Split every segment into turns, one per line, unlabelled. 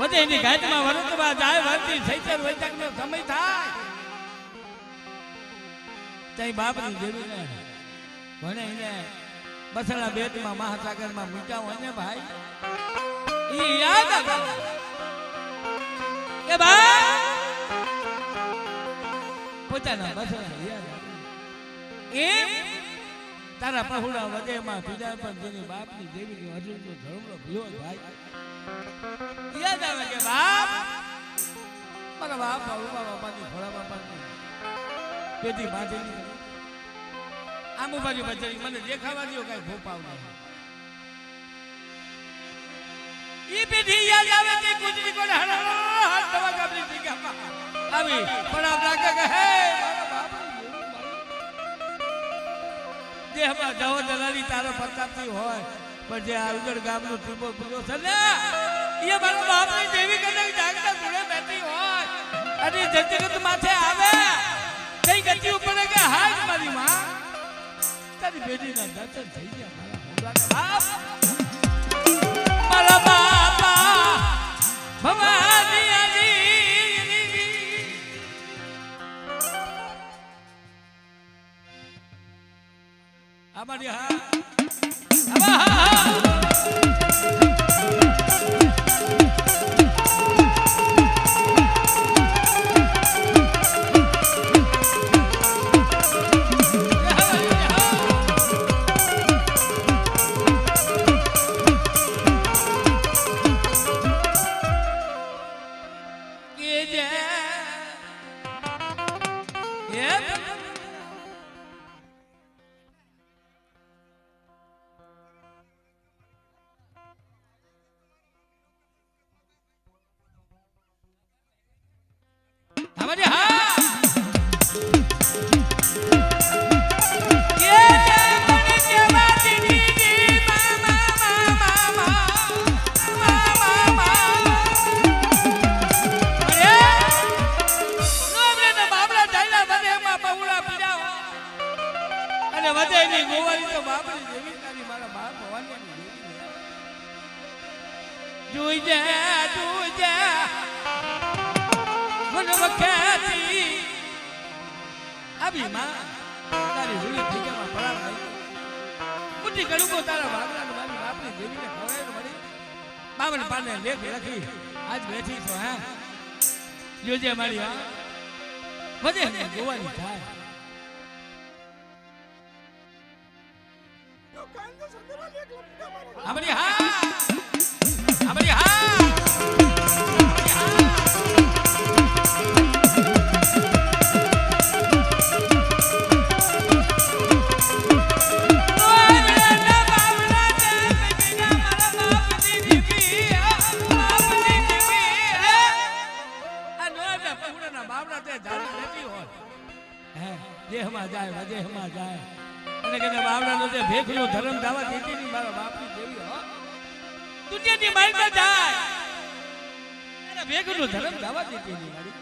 વધેની ઘાટમાં વરતવા જાય વરતી સૈતર વૈતકનો સમય થાય તઈ બાપની દેવીને ભણેને બસલા બેટમાં મહાસાગરમાં મૂક્યા હોય ને ભાઈ ઈ યાદ આવે કે બા પોતાના બસલા યાદ આવે તારા પહોળા વધેમાં પીડા પર જેની બાપની દેવીની હજુરનો ધર્મનો ભયો ભાઈ યાદ આવે કે બાપ મારા બાપ ઉમા બાપાની ભોળા બાપાની પેટી બાંધેલી આમ બાજુ બચારી મને દેખાવા દો કઈ ભોપાવ નહીં ઈ પેટી યાદ આવે કે કુંજરી કોને હાથ દવા ગાબલી જગ્યામાં આવી પણ આપ લાગે કે હે મારા બાપ દેહમાં જવો દલાલી તારો પ્રતાપથી હોય પણ જે આ ઉગડ ગામનો ટીપો પૂરો છે ને એ મારા બાપની દેવી કદાચ જાગતા જોડે બેઠી હોય અને જગત માથે આવે કઈ ગતિ ઉપર કે હાથ મારી માં તારી બેટીના દર્શન થઈ ગયા મારા બાપા ભવાની અમારી હા લેખ લખી આજ બેઠી છો હે જોજે મારી હા વધે જોવાની થાય અમારી હા અમારી હા દેહમાં જાય વધેમાં જાય અને કે બાવડાનો જે ભેખનો ધર્મ દાવા દેતી ની મારા બાપની દેવી હો દુનિયાની માલમાં જાય અને ભેખનો ધર્મ દાવા દેતી ની મારી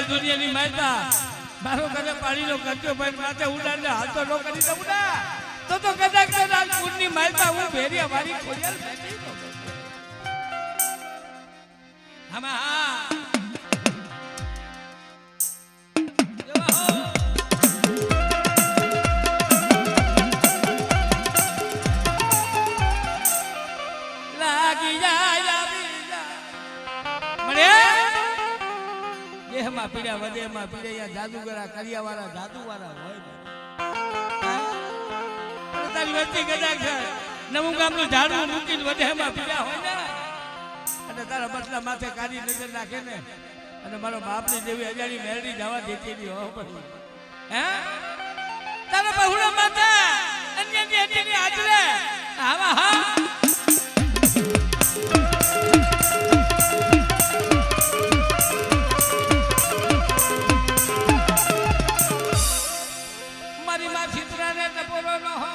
દુનિયાની માતા મારો ઘરે પાણીનો ખર્ચો ભાઈ માથે ઉડાડને હાથો નો કરી દઉં ને તો કદાચ રાજપૂતની માતા હું ભેરિયા મારી ખોડિયાલ બેઠી આમાં હા લાગી જાય મળે દેહમાં પીડા વધેમાં પીડા જાદુગરા કરિયાવાળા જાદુવાળા હોય તારી વચ્ચે કદાચ નવું ગામનું ઝાડવું મૂકીને વધેમાં પીડા હોય ને અને તારા બટલા માથે કાળી નજર નાખે ને અને મારો બાપની જેવી અજાણી મેરડી જવા દેતી નહીં હો પછી હે તારા બહુડા માતા અન્યની અન્યની હાજરે આવા હા મારી માં ચિત્રાને ટપોરો ન હો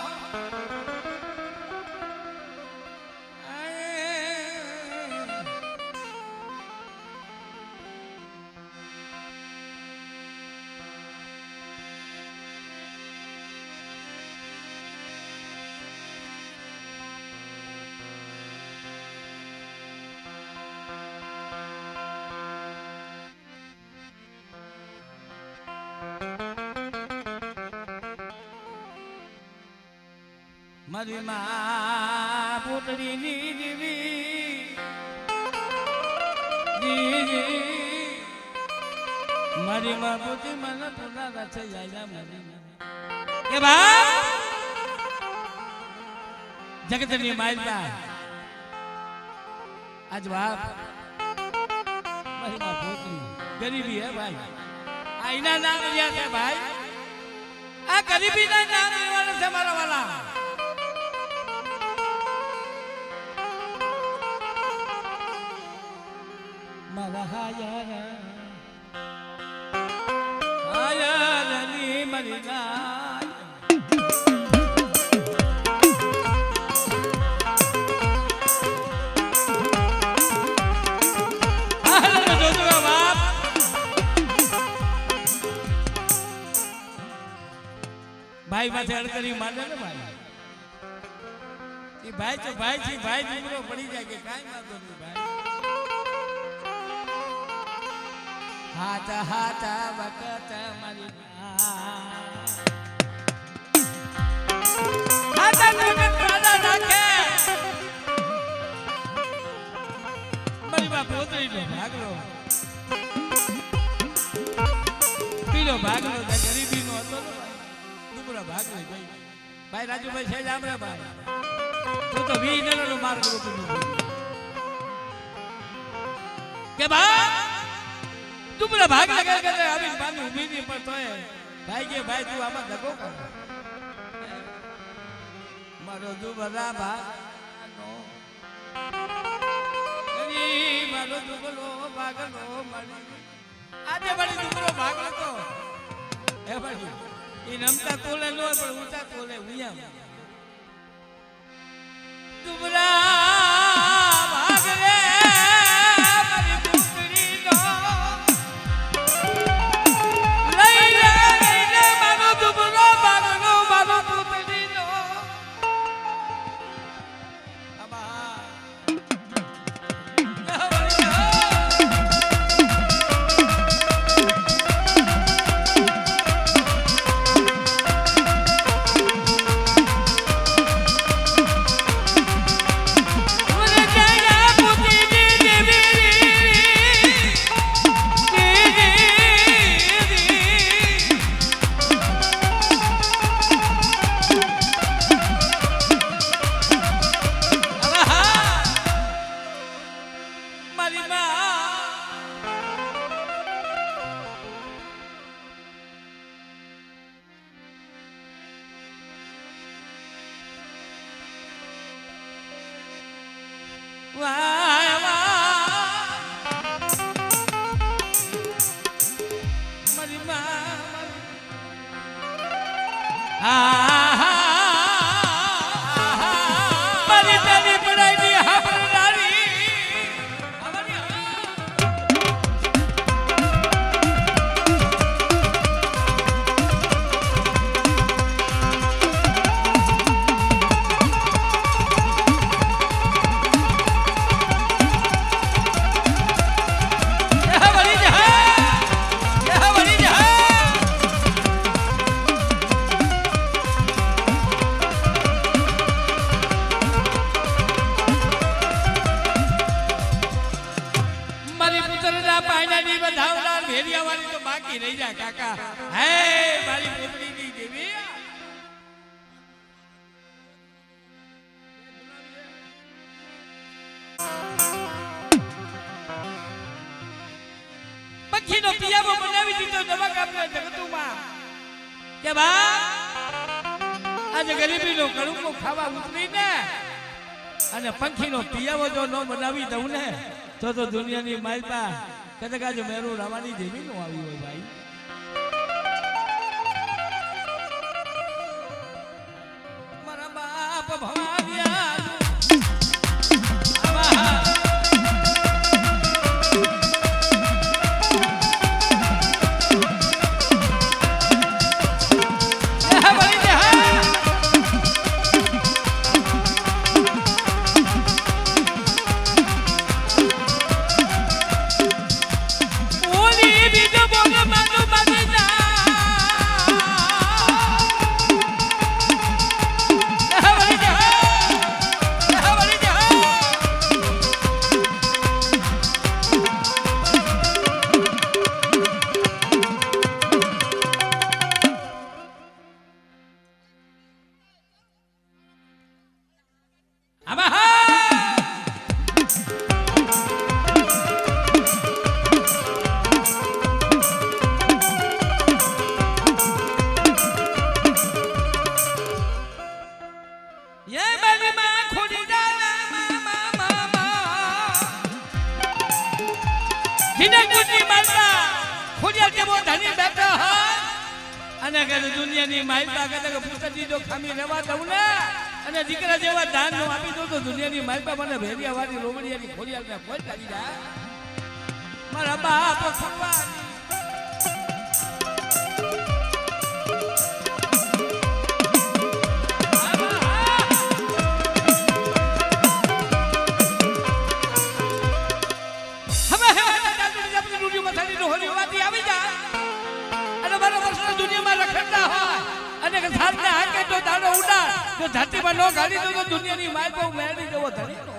મારી માં પુતળીની દેવી મારી માં પુતળી મને પુનારા છે યાયા મારી કે બા જગતની માલતા આજ બાપ મારી માં પુતળી ગરીબી હે ભાઈ આ એના નામ યાદ છે ભાઈ આ ગરીબીના નામ લેવાના છે મારા વાલા હાયરની મરી ગાય ભાઈ માથે અડકરી માંડે ને ભાઈ એ ભાઈ તો ભાઈ છે ભાઈ દીકરો પડી જાય કે કાઈ વાંધો નહીં ભાઈ હાથા હાથા વખત મારી હાથા વખત કાડા નાખે મારી બા પોતરીનો ભાગલો પીલો ભાગલો ગરીબીનો હતો ને ભાઈ ડુબરા ભાગલો ભાઈ રાજુભાઈ છે જ આમરે ભાઈ તું તો વી નરનો માર કરો તું કે બા તું ભાગ લગા કે આવીને પાણી ઊભી ની પર તોય ભાઈ કે ભાઈ તું આમાં દગો કર મારો દુબરા ભાગનો ગરી મારો દુબરો ભાગનો મારી આજે બડી દુબરો ભાગલો તો હે ભાઈ ઈ નમતા તોલે નો પણ ઊંચા તોલે ઉયા દુબરા ભાગ રે પક્ષીનો પિયાવો બનાવી દીધો નવા ગામના જગતુમાં કે બા આજે ગરીબીનો કડુકો ખાવા ઉતરીને અને પંખીનો પિયાવો જો ન બનાવી દઉં ને તો દુનિયાની માલપા કદાચ આજે મેરું રાવાની દેવી નો આવી હોય ભાઈ. મારા બાપ ભવાનિયા દુનિયાની માલપા કદાચ પુસ્તકી જો ખામી રહેવા દઉં ને અને દીકરા જેવા દાન નો આપી દઉં તો દુનિયાની માલપા મને ભેરિયા વાળી રોવડિયાની ખોડિયાલ ને કોઈ કાઢી જાય. મારા બાપ ભગવાન ધરતીમાં નો ગાડી તો દુનિયાની માલ બહુ મેળી જવો ધરી નો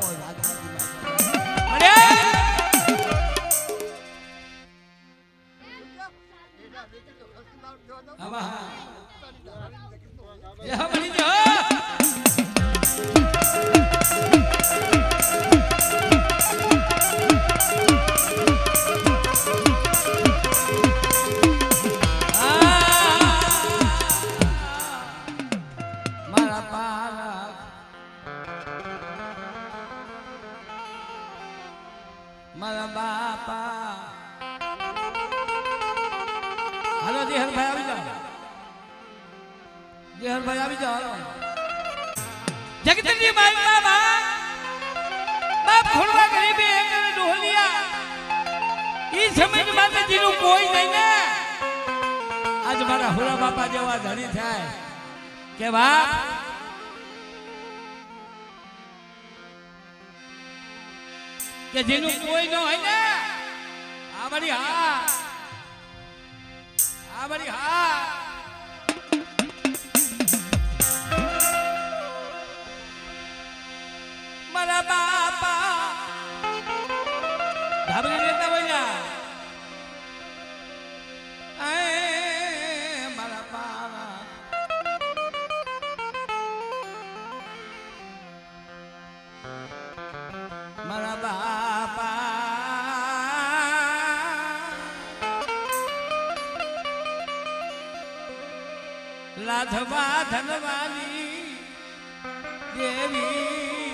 મારા બાપા. હાલો દેહરભાઈ આવી જાઓ, દેહરભાઈ આવી જાઓ. હાલો જગતની માઈ બાબા બાપ ખોડવા ગરીબી એકને ડોહલિયા ઈ સમજ માટે જીનું કોઈ નહીં ને આજ મારા હોરા બાપા જેવા ધણી થાય કે બાપ કે જેનું કોઈ ન હોય ને આ મારી હા મારા બાપા ધાબળી લેતા બોલ્યા મારા બાપા મારા બાપા લાધવા ધનવાની દેવી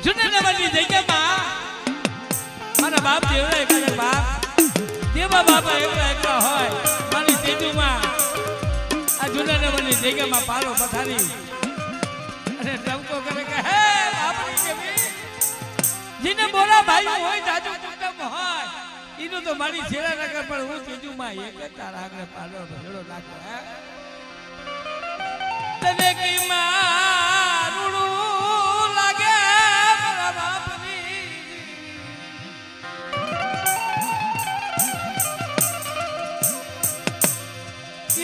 જુનાગઢની જગ્યામાં મારા બાપ જેવડા એકલા બાપ દેવા બાપા એકલા હોય મારી તેજુમાં આ જુનાગઢની જગ્યામાં પારો પથારી અને ટમકો કરે કે હે બાપની દેવી જીને બોલા ભાઈ હોય જાજુ કુટુંબ હોય ઈનું તો મારી છેડા નગર પણ હું તેજુમાં એક તારા આગળ પાલો ભેળો નાખો હે તને કી મારું લાગે મારા બાપની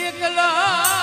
એકલા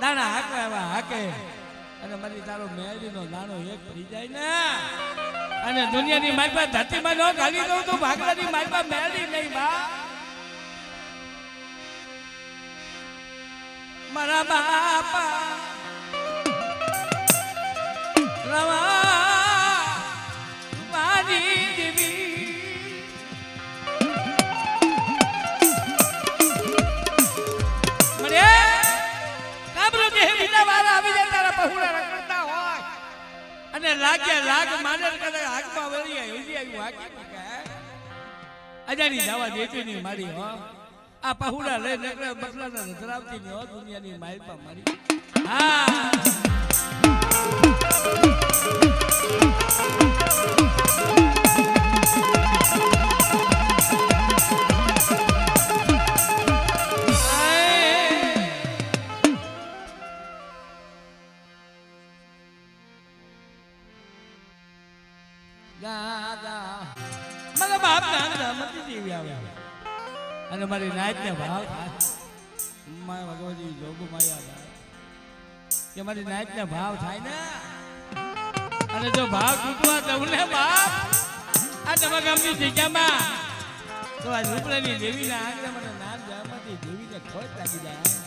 દાણા હાકવા એવા હાકે અને મારી તારો મેળીનો દાણો એક પડી જાય ને અને દુનિયાની મારી પાસે ધરતીમાં ન ગાલી દઉં તો ભાગલાની મારી પાસે મેળી નહીં બા મારા બાપા રવા મારી દેવી મરે કાબરો દેહ વિના વાળા આવી જાય તારા પહોળા રખડતા હોય અને લાગે લાગ માને કદે હાથમાં વળી આવી આવ્યું હાકી કે અજાણી જવા દેતી નહીં મારી હો આ પહોળા લઈ નકળે બકલાના ધરાવતી ની હો દુનિયાની માલપા મારી હા મારા બાપ ના મતી જેવી આવે અને મારી નાયત ને ભાવ થાય ભગવતી જોગ માયા કે મારી નાયત ને ભાવ થાય ને અને જો ભાવ તૂટવા દઉં ને બાપ આ તમારા ગામની જગ્યામાં તો આ રૂપલાની દેવીના આંગણે મને નામ જવામાંથી દેવીને ખોટ લાગી જાય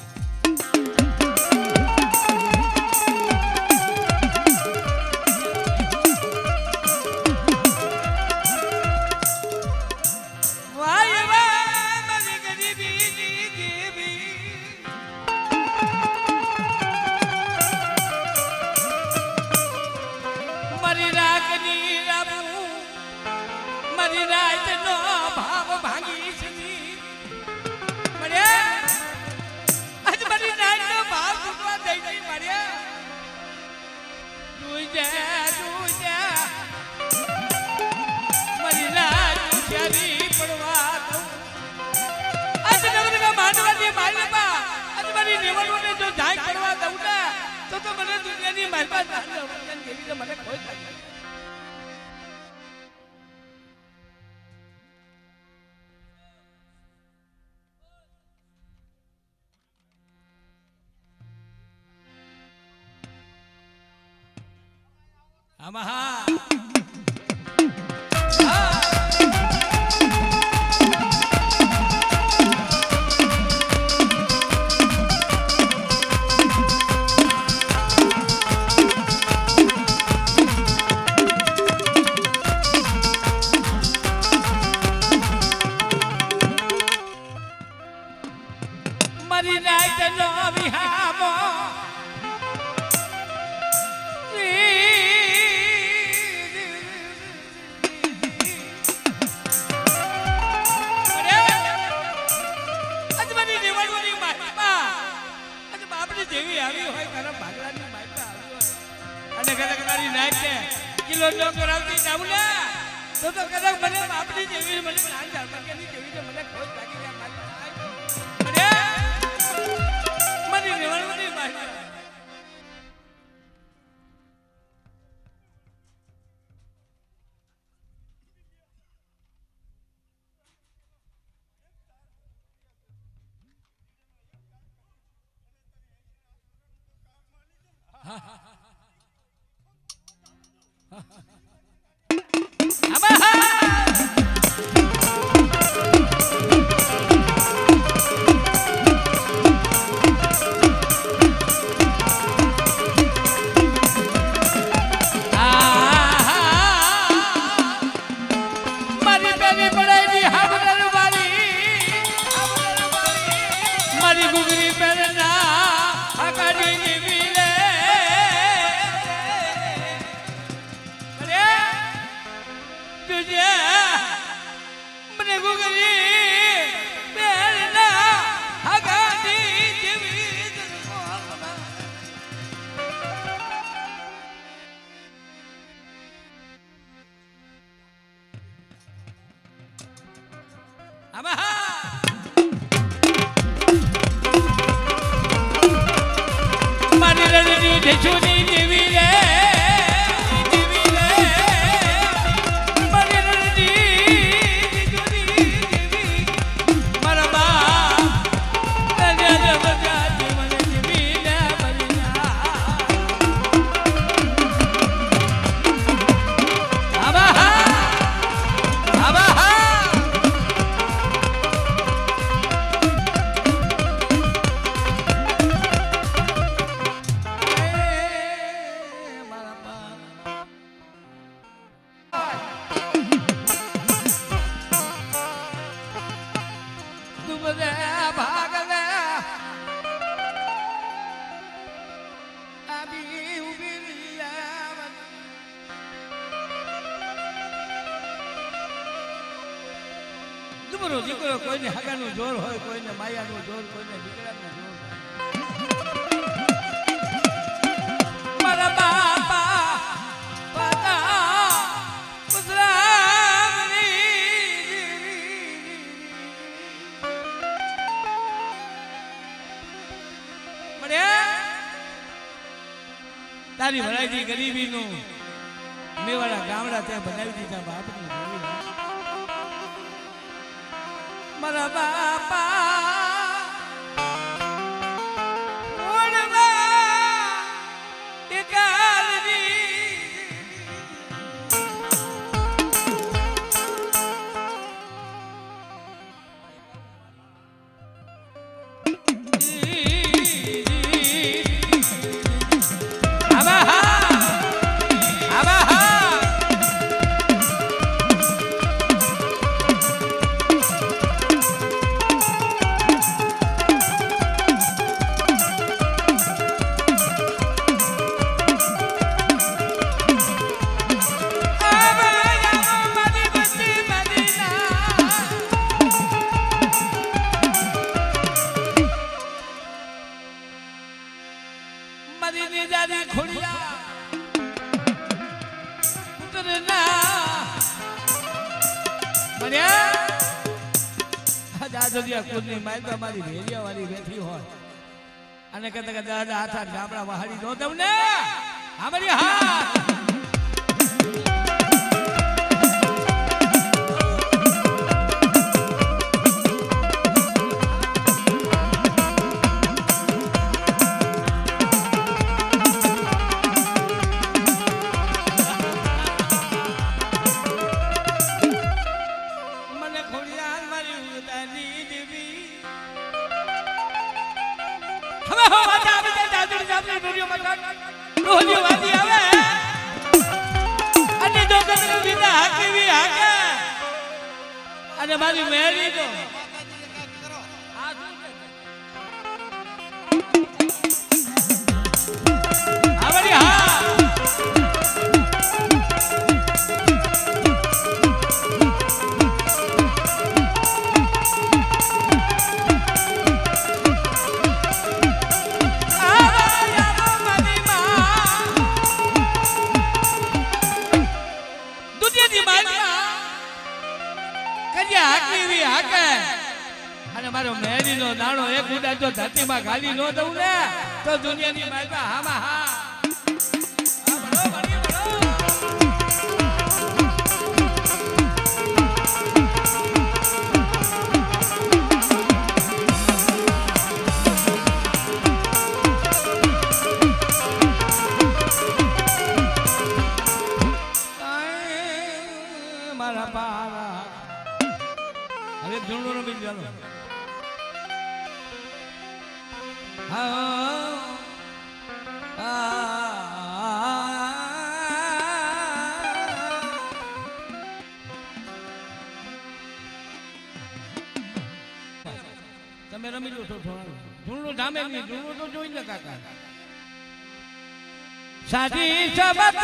તો મને દુનિયાની માલપા મને કોઈ આમાં હા મારી નાઈટ નો વિહામો જેવી આવી હોય તારા ભાગલાની માઈપા આવી હોય અને કદાચ મારી નાઈટ ને કિલો નો કરાવતી જાવ ને તો કદાચ મને આપણી જેવી મને પ્લાન જાણવાની જેવી મને ખોટ લાગી જાય મારી મને રેવણવાની માઈપા દીકરો કોઈને હાગાનું જોર હોય, કોઈને માયાનું જોર, કોઈને દીકરાનું જોર હોય. મારા બાપા પાતા તારી ભરાઈ ગરીબીનું મેવાડા ગામડા ત્યાં બનાવી દીધા બાપની જોડી. મારા બાપા મારી ભેરિયા વાળી બેઠી હોય અને કહેતા દાદા હાથ ગામડા વહાડી દો તમને. હા મારી હા અને મારી મેરી તો મારો મેરી નો દાણો એક ઉડા જો ધરતીમાં ગાલી ન દઉં ને તો દુનિયાની માલમાં હામાં હા મારા પારા હવે ધૂણો નો બિલ ચાલો. તમે રમી લો છો ધૂણું ધામે નહીં, ધૂણું તો જોઈ ને કાકા. સાજી સબત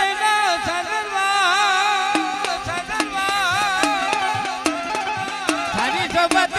સાજી સબત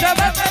સબ